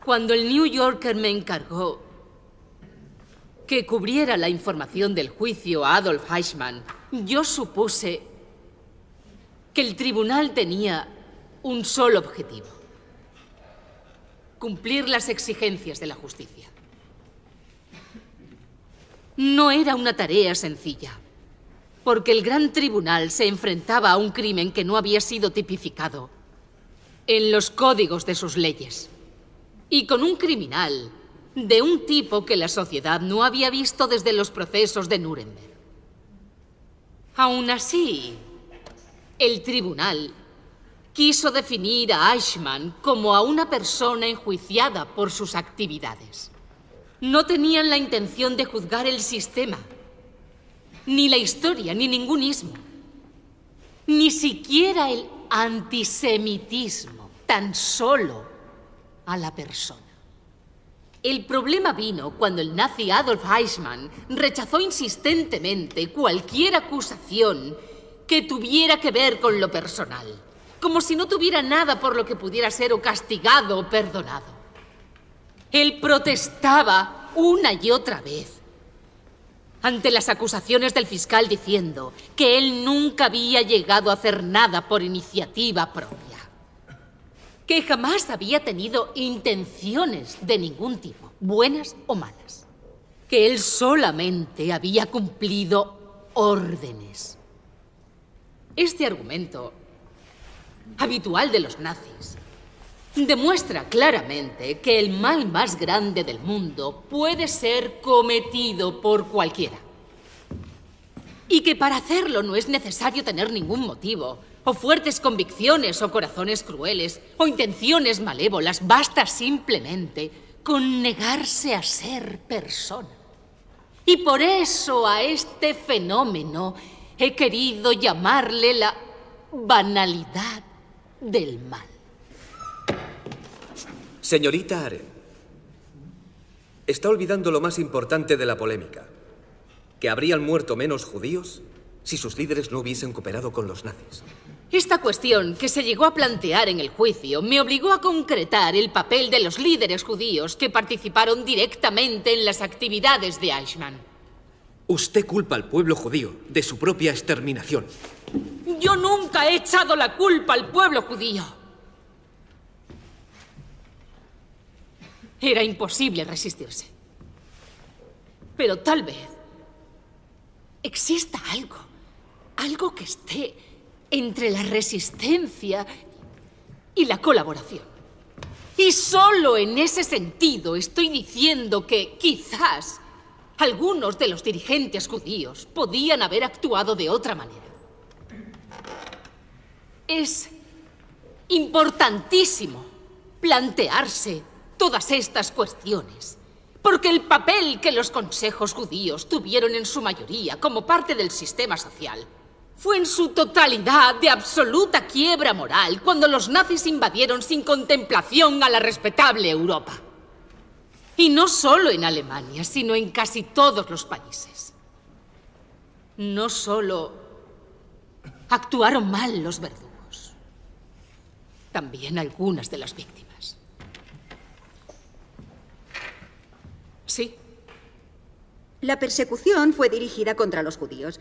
Cuando el New Yorker me encargó que cubriera la información del juicio a Adolf Eichmann, yo supuse que el tribunal tenía un solo objetivo: cumplir las exigencias de la justicia. No era una tarea sencilla, porque el gran tribunal se enfrentaba a un crimen que no había sido tipificado en los códigos de sus leyes, y con un criminal de un tipo que la sociedad no había visto desde los procesos de Nuremberg. Aún así, el tribunal quiso definir a Eichmann como a una persona enjuiciada por sus actividades. No tenían la intención de juzgar el sistema, ni la historia, ni ningún ismo, ni siquiera el antisemitismo, tan solo a la persona. El problema vino cuando el nazi Adolf Eichmann rechazó insistentemente cualquier acusación que tuviera que ver con lo personal, como si no tuviera nada por lo que pudiera ser o castigado o perdonado. Él protestaba una y otra vez ante las acusaciones del fiscal diciendo que él nunca había llegado a hacer nada por iniciativa propia, que jamás había tenido intenciones de ningún tipo, buenas o malas, que él solamente había cumplido órdenes. Este argumento, habitual de los nazis, demuestra claramente que el mal más grande del mundo puede ser cometido por cualquiera, y que para hacerlo no es necesario tener ningún motivo, o fuertes convicciones, o corazones crueles, o intenciones malévolas. Basta simplemente con negarse a ser persona. Y por eso a este fenómeno he querido llamarle la banalidad del mal. Señorita Arendt, está olvidando lo más importante de la polémica: que habrían muerto menos judíos si sus líderes no hubiesen cooperado con los nazis. Esta cuestión, que se llegó a plantear en el juicio, me obligó a concretar el papel de los líderes judíos que participaron directamente en las actividades de Eichmann. Usted culpa al pueblo judío de su propia exterminación. Yo nunca he echado la culpa al pueblo judío. Era imposible resistirse. Pero tal vez exista algo que esté entre la resistencia y la colaboración. Y solo en ese sentido estoy diciendo que quizás algunos de los dirigentes judíos podían haber actuado de otra manera. Es importantísimo plantearse todas estas cuestiones, porque el papel que los consejos judíos tuvieron en su mayoría como parte del sistema social fue en su totalidad de absoluta quiebra moral cuando los nazis invadieron sin contemplación a la respetable Europa. Y no solo en Alemania, sino en casi todos los países. No solo actuaron mal los verdugos, también algunas de las víctimas. Sí. La persecución fue dirigida contra los judíos.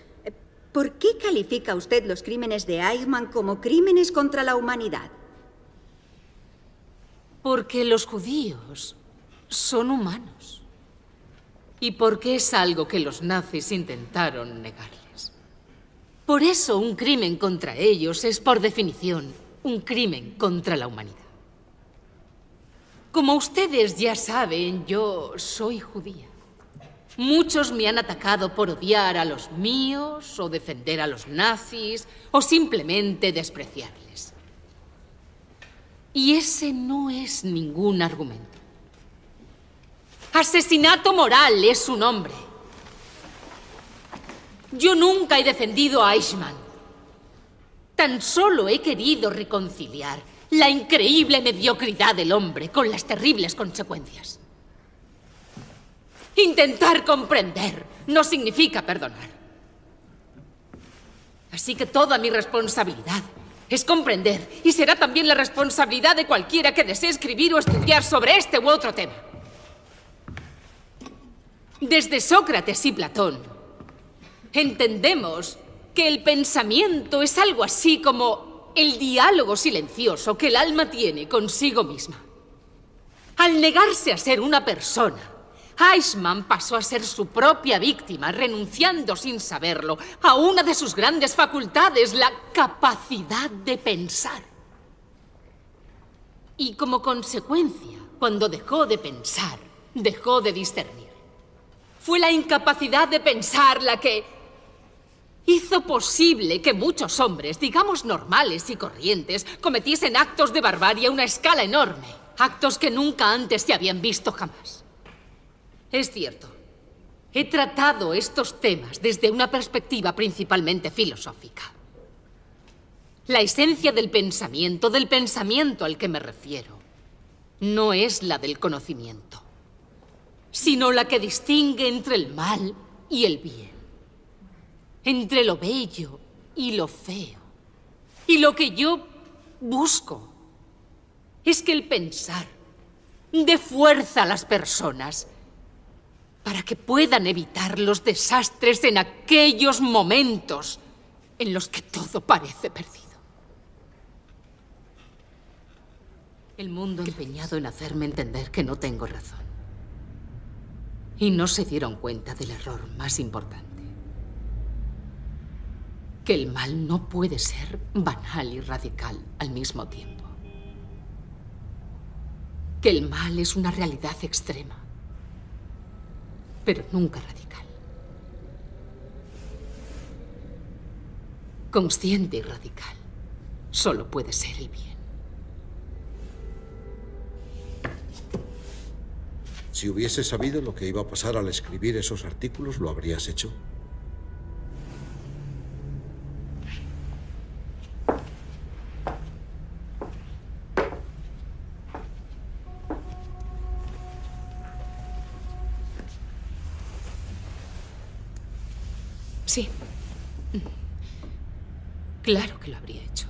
¿Por qué califica usted los crímenes de Eichmann como crímenes contra la humanidad? Porque los judíos son humanos. Y porque es algo que los nazis intentaron negarles. Por eso un crimen contra ellos es, por definición, un crimen contra la humanidad. Como ustedes ya saben, yo soy judía. Muchos me han atacado por odiar a los míos, o defender a los nazis, o simplemente despreciarles. Y ese no es ningún argumento. Asesinato moral es su nombre. Yo nunca he defendido a Eichmann. Tan solo he querido reconciliar la increíble mediocridad del hombre con las terribles consecuencias. Intentar comprender no significa perdonar. Así que toda mi responsabilidad Es comprender, y será también la responsabilidad de cualquiera que desee escribir o estudiar sobre este u otro tema. Desde Sócrates y Platón, entendemos que el pensamiento es algo así como el diálogo silencioso que el alma tiene consigo misma. Al negarse a ser una persona, Eichmann pasó a ser su propia víctima, renunciando sin saberlo a una de sus grandes facultades, la capacidad de pensar. Y como consecuencia, cuando dejó de pensar, dejó de discernir. Fue la incapacidad de pensar la que hizo posible que muchos hombres, digamos normales y corrientes, cometiesen actos de barbarie a una escala enorme. Actos que nunca antes se habían visto jamás. Es cierto, he tratado estos temas desde una perspectiva principalmente filosófica. La esencia del pensamiento al que me refiero, no es la del conocimiento, sino la que distingue entre el mal y el bien, entre lo bello y lo feo. Y lo que yo busco es que el pensar dé fuerza a las personas para que puedan evitar los desastres en aquellos momentos en los que todo parece perdido. El mundo empeñado en hacerme entender que no tengo razón. Y no se dieron cuenta del error más importante. Que el mal no puede ser banal y radical al mismo tiempo. Que el mal es una realidad extrema, pero nunca radical. Consciente y radical solo puede ser el bien. Si hubieses sabido lo que iba a pasar al escribir esos artículos, ¿lo habrías hecho? Sí. Claro que lo habría hecho.